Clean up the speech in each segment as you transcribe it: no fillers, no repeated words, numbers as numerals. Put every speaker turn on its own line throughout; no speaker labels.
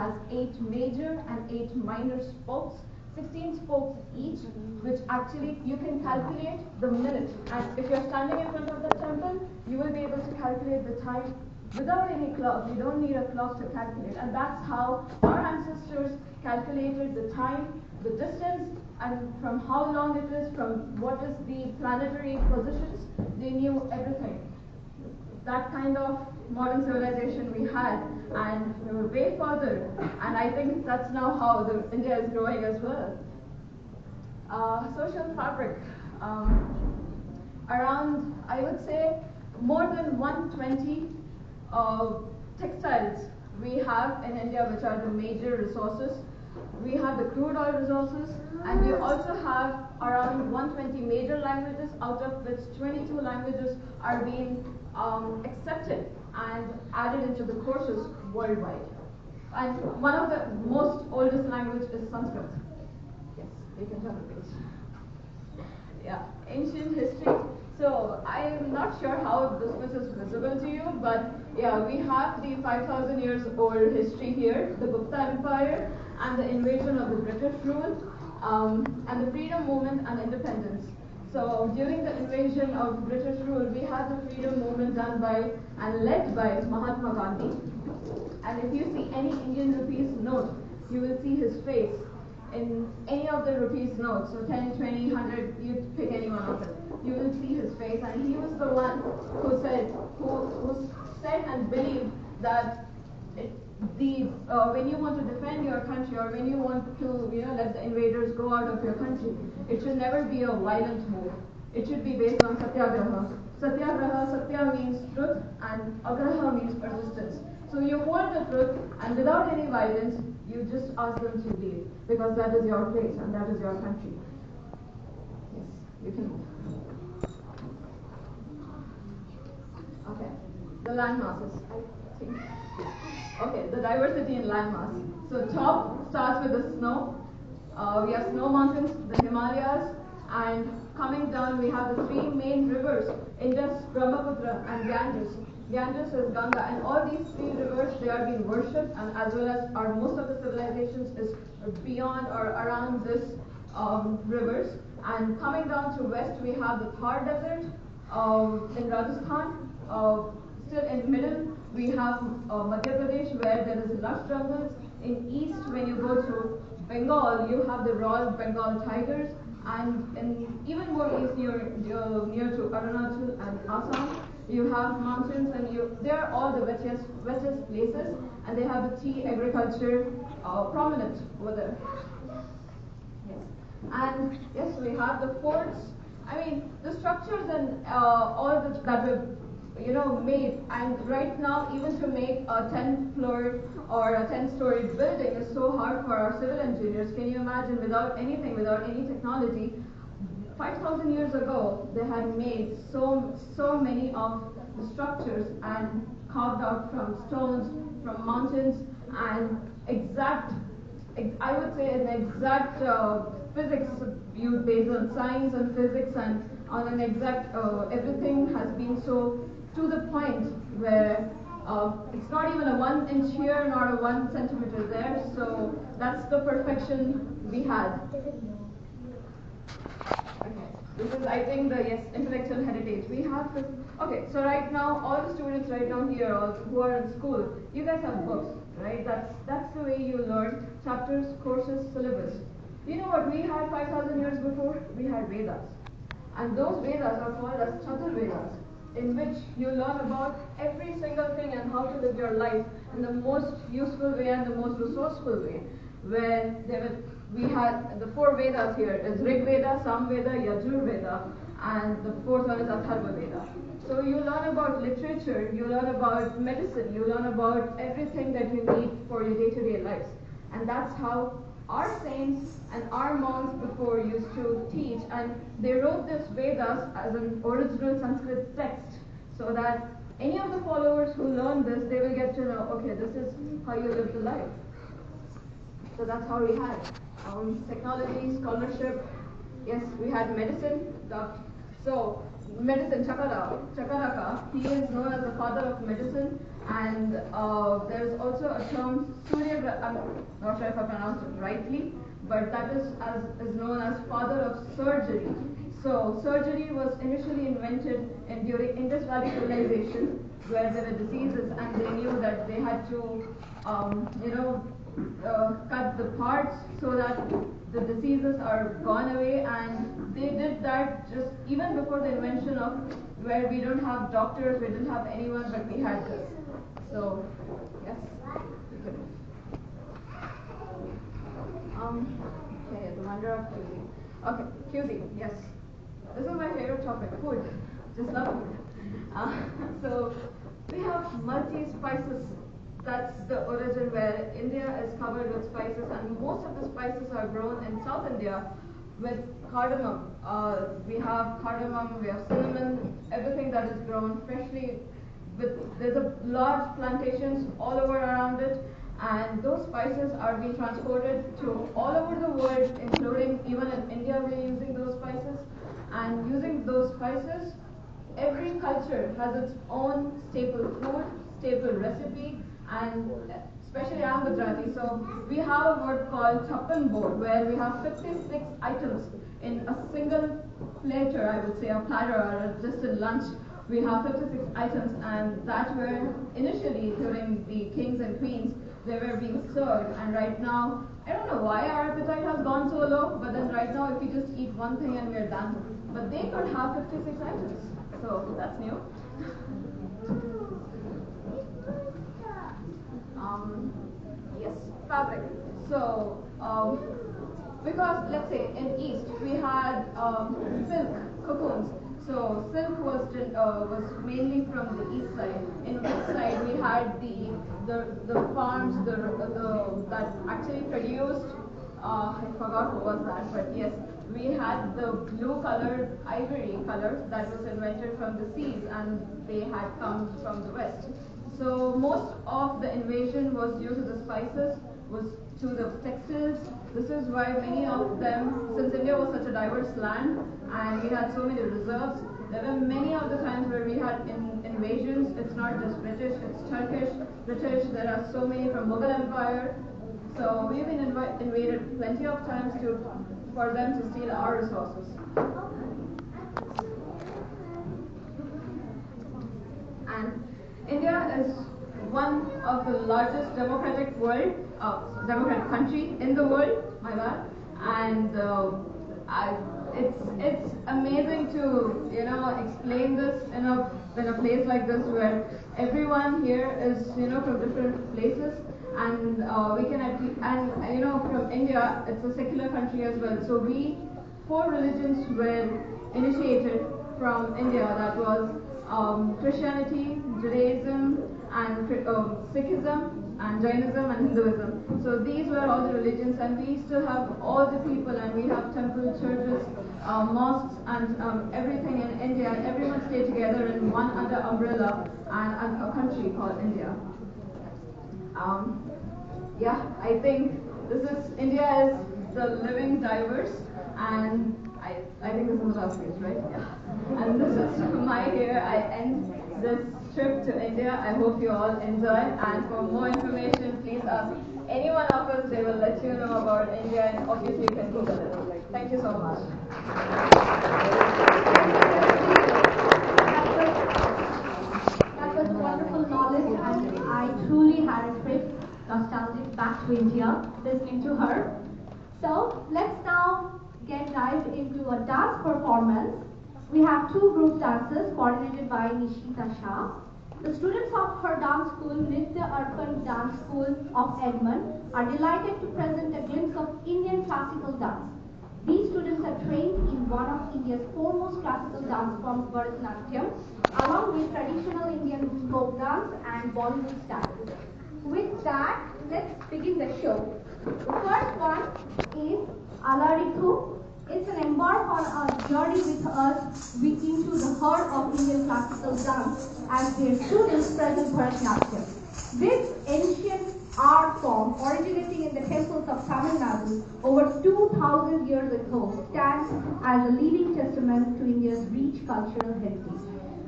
has 8 major and 8 minor spokes, 16 spokes each, which actually you can calculate the minute. And if you're standing in front of the temple, you will be able to calculate the time without any clock. You don't need a clock to calculate. And that's how our ancestors calculated the time, the distance, and from how long it is, from what is the planetary positions. They knew everything. That kind of modern civilization we had, and we were way further, and I think that's now how India is growing as well. Social fabric. Around, I would say, more than 120 textiles we have in India, which are the major resources. We have the crude oil resources, and we also have around 120 major languages, out of which 22 languages are being accepted and added into the courses worldwide. And one of the most oldest language is Sanskrit. Yes, you can turn the page. Yeah, ancient history. So I'm not sure how this much is visible to you, but yeah, we have the 5,000 years old history here, the Gupta Empire, and the invasion of the British rule, and the freedom movement and independence. So during the invasion of British rule, we had the freedom movement done by and led by Mahatma Gandhi. And if you see any Indian rupees note, you will see his face in any of the rupees notes. So 10, 20, 100, you pick any one of it. You will see his face, and he was the one who said and believed that when you want to defend your country, or when you want to let the invaders go out of your country, it should never be a violent move. It should be based on satyagraha. Satyagraha, satya means truth, and agraha means persistence. So you hold the truth, and without any violence, you just ask them to leave, because that is your place and that is your country. Yes, you can move. Okay, the land masses, I think. Okay, the diversity in landmass. So top starts with the snow. We have snow mountains, the Himalayas, and coming down we have the 3 main rivers, Indus, Brahmaputra, and Ganges. Ganges is Ganga, and all these 3 rivers, they are being worshipped, and as well as most of the civilizations is beyond or around this rivers. And coming down to west, we have the Thar Desert in Rajasthan. Still in middle, we have Madhya Pradesh, where there is lush jungles. In east, when you go to Bengal, you have the Royal Bengal tigers, and in even more east, near to Arunachal and Assam, you have mountains, and they are all the wettest places, and they have the tea agriculture prominent over there. Yes. And yes, we have the forts. I mean, the structures and all that we've made, and right now even to make a 10th floor or a 10-story building is so hard for our civil engineers. Can you imagine, without anything, without any technology, 5,000 years ago they had made so many of the structures and carved out from stones, from mountains, and I would say an exact physics viewed based on science and physics, and on an exact everything has been so to the point where it's not even a 1 inch here, not a 1 centimeter there. So that's the perfection we had. Okay, this is, I think, the intellectual heritage we have. Okay, so right now all the students right now here, who are in school, you guys have books, right? That's the way you learn chapters, courses, syllabus. You know what we had 5,000 years before? We had Vedas, and those Vedas are called as Chatur Vedas, in which you learn about every single thing and how to live your life in the most useful way and the most resourceful way. Where we had the 4 Vedas here is Rig Veda, Sam Veda, Yajur Veda, and the 4th one is Atharva Veda. So you learn about literature, you learn about medicine, you learn about everything that you need for your day-to-day lives. And that's how our saints and our monks before used to teach, and they wrote this Vedas as an original Sanskrit text, so that any of the followers who learn this, they will get to know, okay, this is how you live the life. So that's how we had technology, scholarship. Yes, we had medicine. So medicine, Chakaraka, he is known as the father of medicine, And there's also a term, I'm not sure if I pronounced it rightly, but that is known as father of surgery. So surgery was initially invented during Indus Valley civilization, where there were diseases and they knew that they had to, cut the parts so that the diseases are gone away, and they did that just even before the invention of where we don't have doctors, we didn't have anyone, but we had this. So, yes. Okay, the wonder of cuisine. Okay, cuisine, yes. This is my favorite topic, food. Just love food. So, we have multi-spices. That's the origin where India is covered with spices, and most of the spices are grown in South India with cardamom. We have cardamom, we have cinnamon, everything that is grown freshly. There's a large plantations all over around it, and those spices are being transported to all over the world, including even in India we're using those spices. And using those spices, every culture has its own staple food, staple recipe, and especially I'm Gujarati, so we have a word called chappan board, where we have 56 items in a single platter, I would say, a platter or just a lunch. We have 56 items, and that were initially during the kings and queens, they were being served. And right now, I don't know why our appetite has gone so low, but then right now, if we just eat one thing and we're done. But they could have 56 items, so that's new. Yes, fabric. So, because let's say in East we had silk cocoons. So silk was mainly from the East side. In West side we had the farms that actually produced. I forgot what was that, but yes, we had the blue colored ivory color that was invented from the seas, and they had come from the West. So most of the invasion was due to the spices, was to the textiles. This is why many of them, since India was such a diverse land and we had so many reserves, there were many of the times where we had invasions. It's not just British, it's Turkish, British, there are so many from Mughal Empire. So we've been invaded plenty of times for them to steal our resources. And India is one of the largest democratic country in the world, my bad. And it's amazing to explain this in a place like this where everyone here is from different places, and we can from India, it's a secular country as well. So four religions were initiated from India. That was Christianity, Judaism, and Sikhism, and Jainism, and Hinduism. So these were all the religions, and we still have all the people, and we have temples, churches, mosques, and everything in India, and everyone stay together in one under umbrella and a country called India. Yeah, I think India is the living diverse, and I think this is the last page, right? Yeah. And this is here. I end this trip to India. I hope you all enjoy. And for more information, please ask any one of us. They will let you know about India, and obviously you can Google it. Thank you so much.
That was wonderful knowledge, and I truly had a trip nostalgic back to India listening to her. So let's now get dive into a dance performance. We have two group dances coordinated by Nishita Shah. The students of her dance school, Nitya Arpan Dance School of Edmond, are delighted to present a glimpse of Indian classical dance. These students are trained in one of India's foremost classical dance forms, Bharatanatyam, along with traditional Indian folk dance and Bollywood styles. With that, let's begin the show. The first one is Alariku. It's an embark on a journey with us into the heart of Indian classical dance as their students present Bharatanatyam. This ancient art form, originating in the temples of Tamil Nadu over 2,000 years ago, stands as a living testament to India's rich cultural heritage.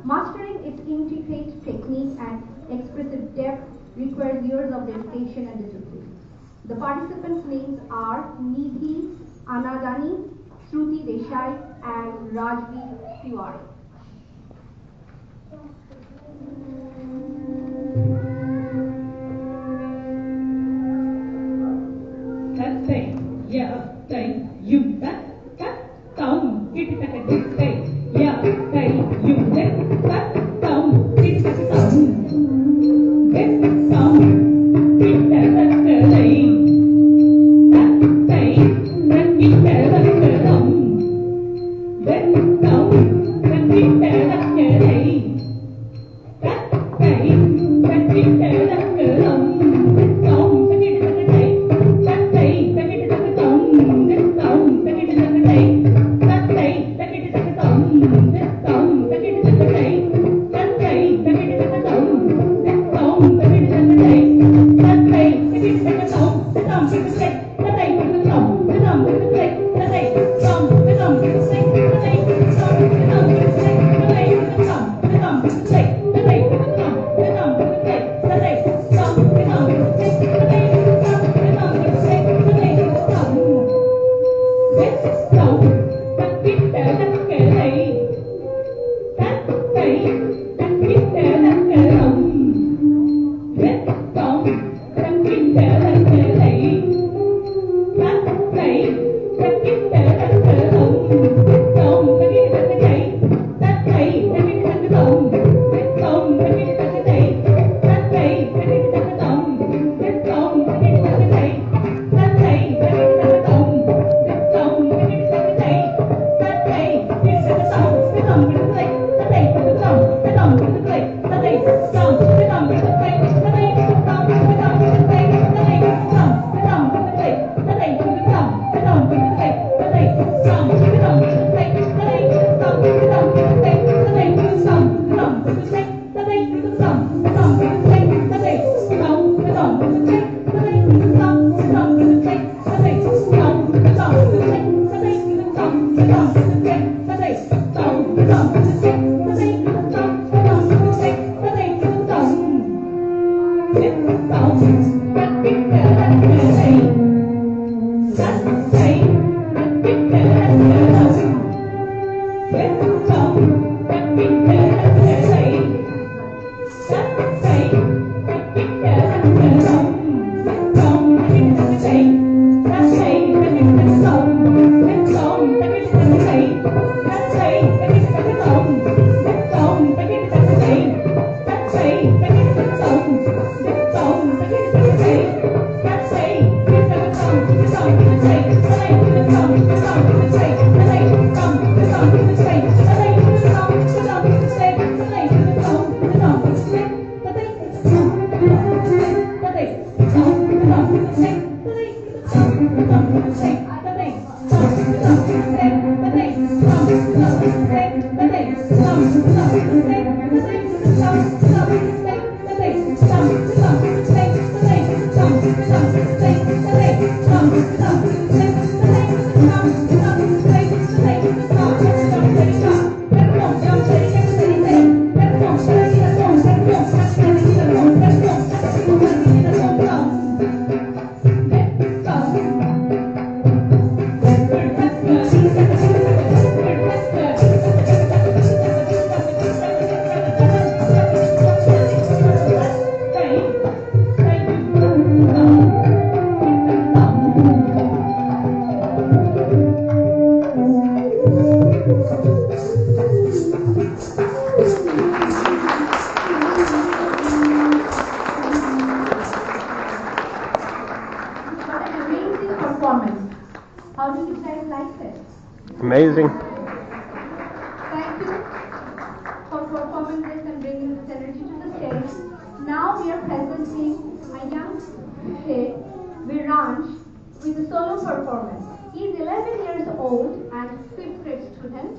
Mastering its intricate technique and expressive depth requires years of dedication and discipline. The participants' names are Nidhi Anadani, Shruti Desai, and Rajvi Tiwari.
Amazing.
Thank you for performing this and bringing this energy to the stage. Now we are presenting a young kid, Viransh, with a solo performance. He is 11 years old and 5th grade student.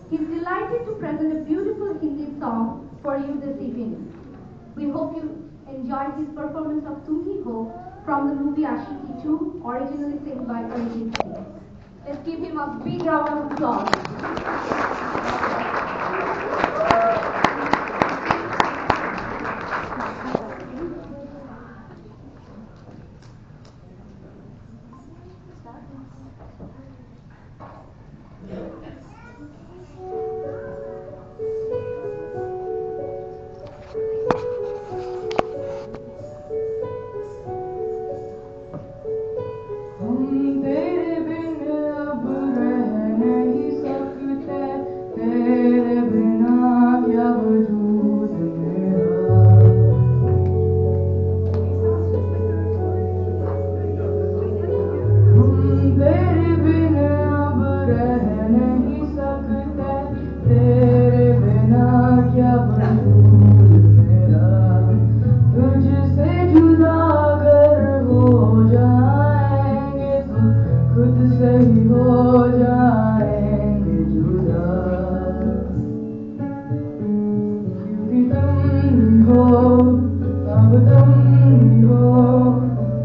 He is delighted to present a beautiful Hindi song for you this evening. We hope you enjoyed his performance of Tum Hi Ho from the movie Ashiki 2, originally sung by Arjuna. Let's give him a big round of applause.